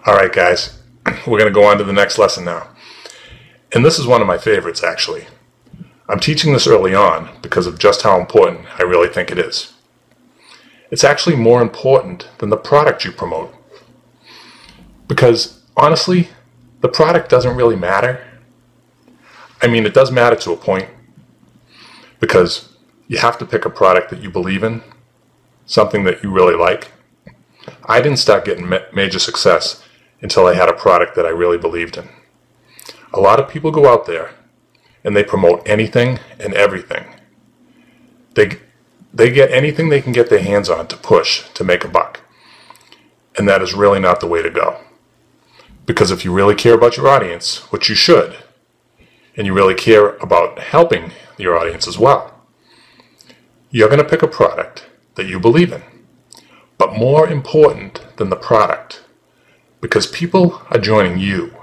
All right, guys, we're going to go on to the next lesson now. And this is one of my favorites, actually. I'm teaching this early on because of just how important I really think it is. It's actually more important than the product you promote. Because, honestly, the product doesn't really matter. I mean, it does matter to a point, because you have to pick a product that you believe in, something that you really like. I didn't start getting major success until I had a product that I really believed in. A lot of people go out there and they promote anything and everything. They get anything they can get their hands on to push to make a buck. And that is really not the way to go. Because if you really care about your audience, which you should, and you really care about helping your audience as well, you're going to pick a product that you believe in. But more important than the product, because people are joining you,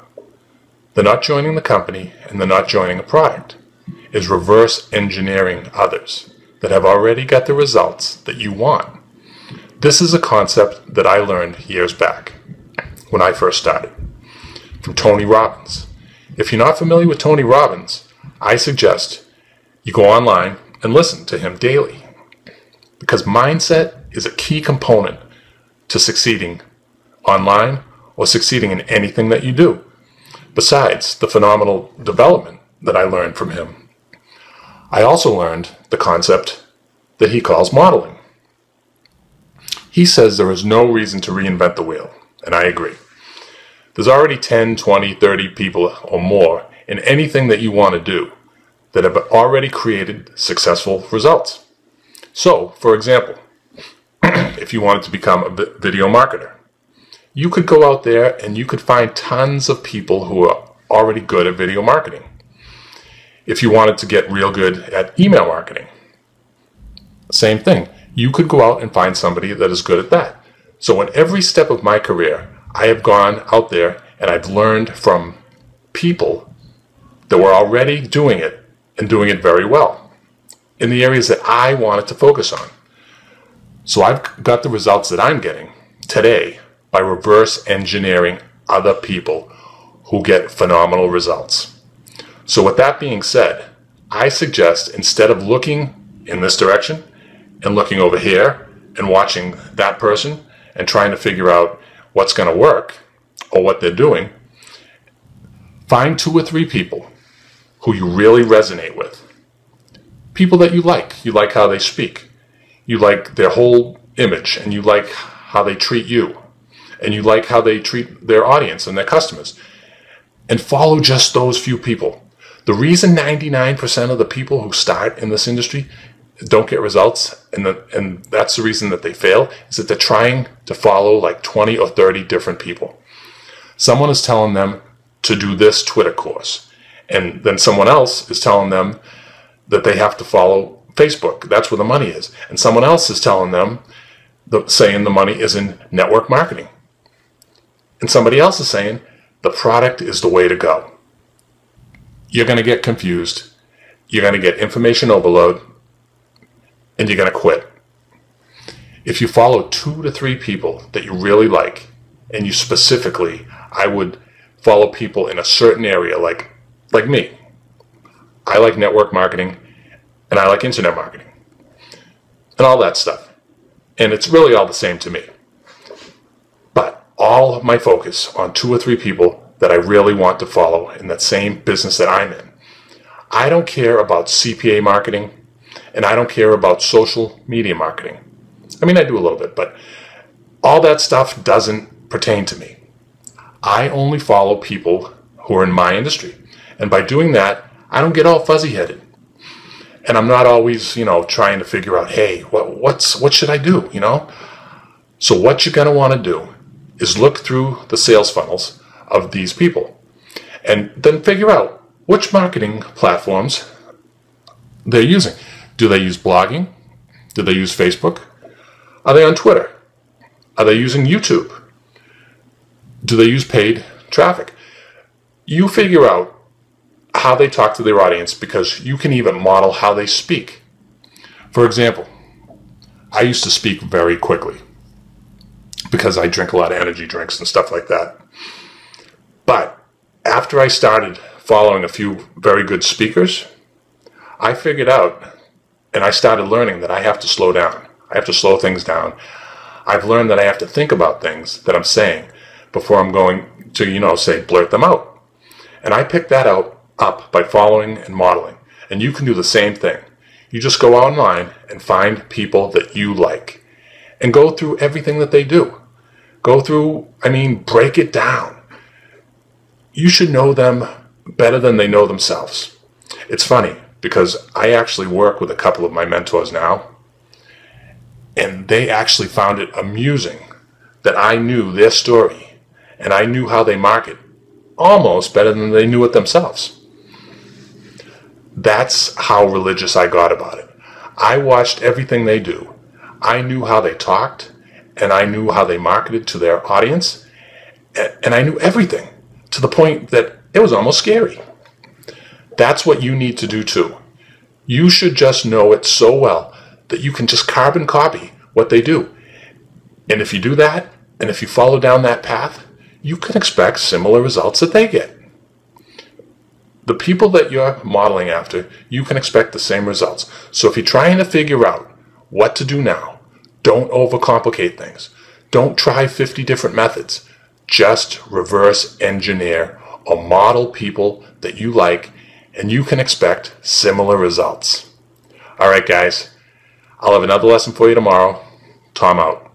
they're not joining the company and they're not joining a product, is reverse engineering others that have already got the results that you want. This is a concept that I learned years back when I first started from Tony Robbins. If you're not familiar with Tony Robbins, I suggest you go online and listen to him daily, because mindset is a key component to succeeding online or succeeding in anything that you do, besides the phenomenal development that I learned from him. I also learned the concept that he calls modeling. He says there is no reason to reinvent the wheel, and I agree. There's already 10, 20, 30 people or more in anything that you want to do that have already created successful results. So, for example, if you wanted to become a video marketer, you could go out there and you could find tons of people who are already good at video marketing. If you wanted to get real good at email marketing, same thing. You could go out and find somebody that is good at that. So in every step of my career, I have gone out there and I've learned from people that were already doing it and doing it very well in the areas that I wanted to focus on. So I've got the results that I'm getting today by reverse engineering other people who get phenomenal results. So with that being said, I suggest, instead of looking in this direction and looking over here and watching that person and trying to figure out what's going to work or what they're doing, find 2 or 3 people who you really resonate with. People that you like. You like how they speak. You like their whole image, and you like how they treat you, and you like how they treat their audience and their customers. And follow just those few people. The reason 99% of the people who start in this industry don't get results, and that's the reason that they fail, is that they're trying to follow like 20 or 30 different people. Someone is telling them to do this Twitter course, and then someone else is telling them that they have to follow Facebook. That's where the money is. And someone else is telling them, saying the money is in network marketing. And somebody else is saying the product is the way to go. You're going to get confused. You're going to get information overload, and you're going to quit. If you follow 2 to 3 people that you really like, and you specifically, I would follow people in a certain area, like me. I like network marketing, and I like internet marketing, and all that stuff. And it's really all the same to me. But all of my focus on 2 or 3 people that I really want to follow in that same business that I'm in. I don't care about CPA marketing, and I don't care about social media marketing. I mean, I do a little bit, but all that stuff doesn't pertain to me. I only follow people who are in my industry. And by doing that, I don't get all fuzzy-headed. And I'm not always, trying to figure out, hey, what should I do, So what you're going to want to do is look through the sales funnels of these people and then figure out which marketing platforms they're using. Do they use blogging? Do they use Facebook? Are they on Twitter? Are they using YouTube? Do they use paid traffic? You figure out how they talk to their audience, because you can even model how they speak. For example, I used to speak very quickly because I drink a lot of energy drinks and stuff like that. But after I started following a few very good speakers, I figured out and I started learning that I have to slow down. I have to slow things down. I've learned that I have to think about things that I'm saying before I'm going to, say, blurt them out. And I picked that up by following and modeling. And you can do the same thing. You just go online and find people that you like and go through everything that they do. Break it down. You should know them better than they know themselves. It's funny because I actually work with a couple of my mentors now, and they actually found it amusing that I knew their story and I knew how they market almost better than they knew it themselves. That's how religious I got about it. I watched everything they do. I knew how they talked, and I knew how they marketed to their audience, and I knew everything to the point that it was almost scary. That's what you need to do too. You should just know it so well that you can just carbon copy what they do. And if you do that, and if you follow down that path, you can expect similar results that they get. The people that you're modeling after, you can expect the same results. So if you're trying to figure out what to do now, don't overcomplicate things. Don't try 50 different methods. Just reverse engineer or model people that you like, and you can expect similar results. All right, guys. I'll have another lesson for you tomorrow. Tom out.